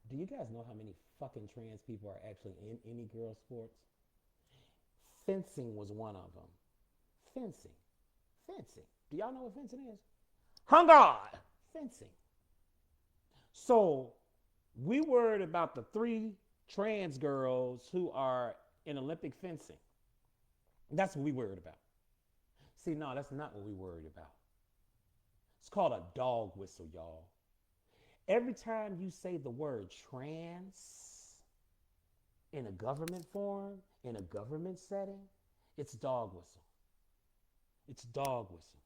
Do you guys know how many fucking trans people are actually in any girl sports? Fencing was one of them. Fencing. Fencing. Do y'all know what fencing is? Hunger! Fencing. So we worried about the three trans girls who are in Olympic fencing. That's what we worried about. See, no, that's not what we worried about. It's called a dog whistle, y'all. Every time you say the word trans in a government forum, in a government setting, it's dog whistle. It's dog whistle.